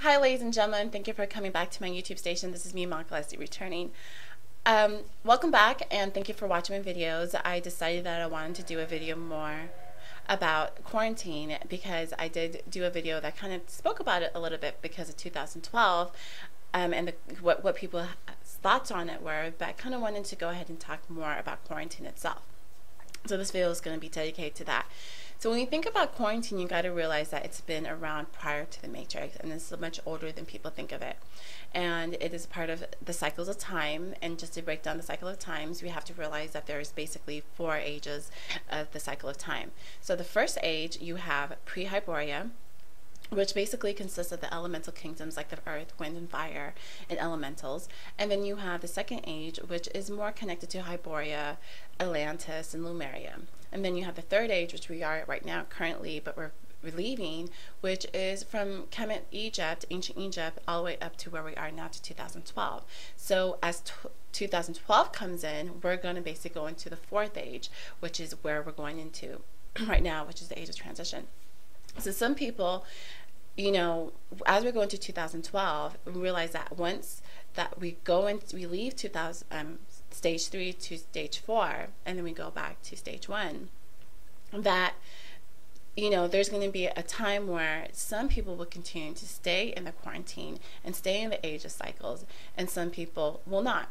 Hi, ladies and gentlemen. Thank you for coming back to my YouTube station. This is me, Makalesi, returning. Welcome back, and thank you for watching my videos. I decided that I wanted to do a video more about quarantine because I did do a video that kind of spoke about it a little bit because of 2012 and what people's thoughts on it were, but I kind of wanted to go ahead and talk more about quarantine itself. So this video is going to be dedicated to that. So when you think about quarantine, you got to realize that it's been around prior to the Matrix, and it's much older than people think of it. And it is part of the cycles of time. And just to break down the cycle of times, we have to realize that there's basically 4 ages of the cycle of time. So the first age, you have pre-Hyboria, which basically consists of the elemental kingdoms like the earth, wind, and fire, and elementals. And then you have the second age, which is more connected to Hyboria, Atlantis, and Lemuria. And then you have the third age, which we are right now currently, but we're leaving, which is from Kemet, Egypt, ancient Egypt, all the way up to where we are now to 2012. So as 2012 comes in, we're going to basically go into the fourth age, which is where we're going into right now, which is the age of transition. So some people, you know, as we go into 2012, we realize that once that we leave stage 3 to stage 4, and then we go back to stage 1, that, you know, there's going to be a time where some people will continue to stay in the quarantine and stay in the age of cycles, and some people will not.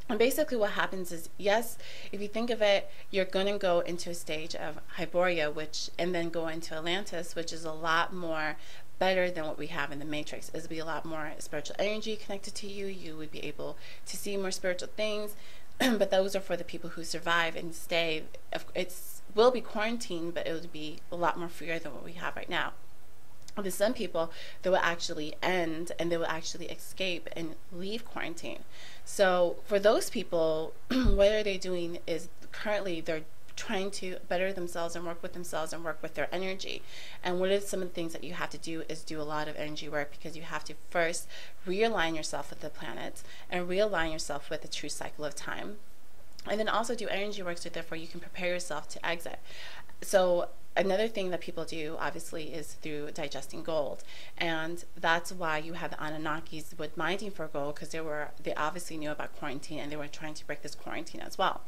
And basically what happens is, yes, if you think of it, you're going to go into a stage of Hyboria, and then go into Atlantis, which is a lot more better than what we have in the Matrix. It would be a lot more spiritual energy connected to you. You would be able to see more spiritual things. But those are for the people who survive and stay. It will be quarantined, but it would be a lot more freer than what we have right now. There's some people that will actually end and they will actually escape and leave quarantine. So for those people, what are they doing is currently they're trying to better themselves and work with themselves and work with their energy. And what are some of the things that you have to do is do a lot of energy work, because you have to first realign yourself with the planet and realign yourself with the true cycle of time. And then also do energy work so therefore you can prepare yourself to exit. So another thing that people do, obviously, is through digesting gold, and that's why you have the Anunnakis with mining for gold, because they obviously knew about quarantine and they were trying to break this quarantine as well.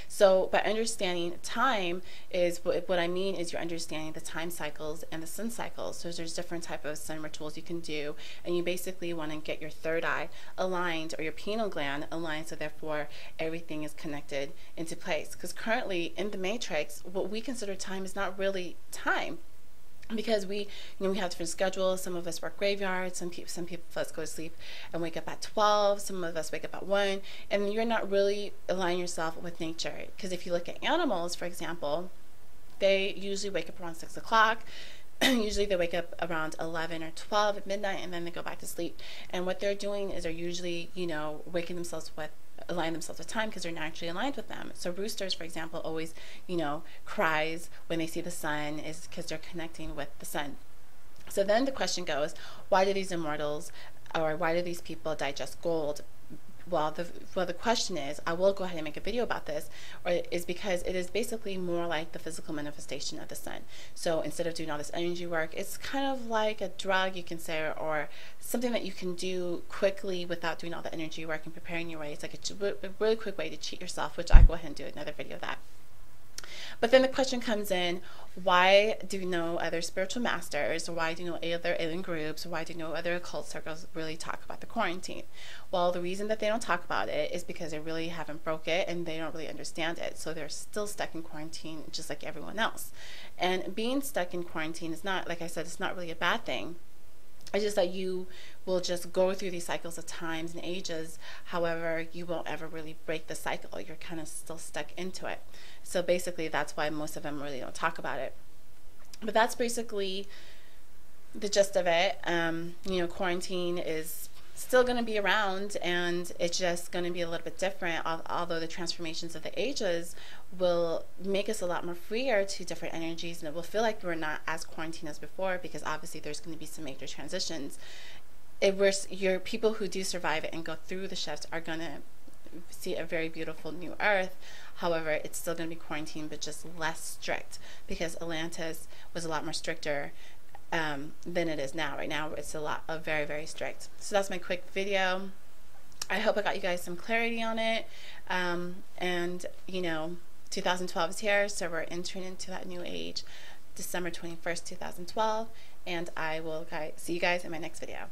So by understanding time is what I mean is you're understanding the time cycles and the sun cycles. So there's different type of sun rituals you can do, and you basically want to get your third eye aligned or your pineal gland aligned, so therefore everything is connected into place. Because currently in the Matrix, what we consider time is not really time, because we have different schedules. Some of us work graveyards, some people of us go to sleep and wake up at 12, some of us wake up at 1, and you're not really aligning yourself with nature. Because if you look at animals, for example, they usually wake up around 6 o'clock. Usually they wake up around 11 or 12 at midnight, and then they go back to sleep. And what they're doing is they're usually, waking themselves with, align themselves with time, because they're naturally aligned with them. So roosters, for example, always, cries when they see the sun, is because they're connecting with the sun. So then the question goes, why do these immortals, or why do these people digest gold? Well, the question is, I will go ahead and make a video about this, is because it is basically more like the physical manifestation of the sun. So instead of doing all this energy work, it's kind of like a drug, you can say, or something that you can do quickly without doing all the energy work and preparing your way. It's like a really quick way to cheat yourself, which I'll go ahead and do another video of that. But then the question comes in, why do no other spiritual masters, why do no other alien groups, why do no other occult circles really talk about the quarantine? Well, the reason that they don't talk about it is because they really haven't broke it and they don't really understand it. So they're still stuck in quarantine just like everyone else. And being stuck in quarantine is not, like I said, it's not really a bad thing. It's just that you will just go through these cycles of times and ages. However, you won't ever really break the cycle. You're kind of still stuck into it. So basically, that's why most of them really don't talk about it. But that's basically the gist of it. Quarantine is still going to be around, and it's just going to be a little bit different, although the transformations of the ages will make us a lot more freer to different energies, and it will feel like we're not as quarantined as before, because obviously there's going to be some major transitions. Your people who do survive it and go through the shifts are going to see a very beautiful new earth. However, it's still going to be quarantined, but just less strict, because Atlantis was a lot more stricter than it is now. Right now it's a lot of very, very strict. So that's my quick video. I hope I got you guys some clarity on it. And you know, 2012 is here, so we're entering into that new age, December 21st, 2012, and I will see you guys in my next video.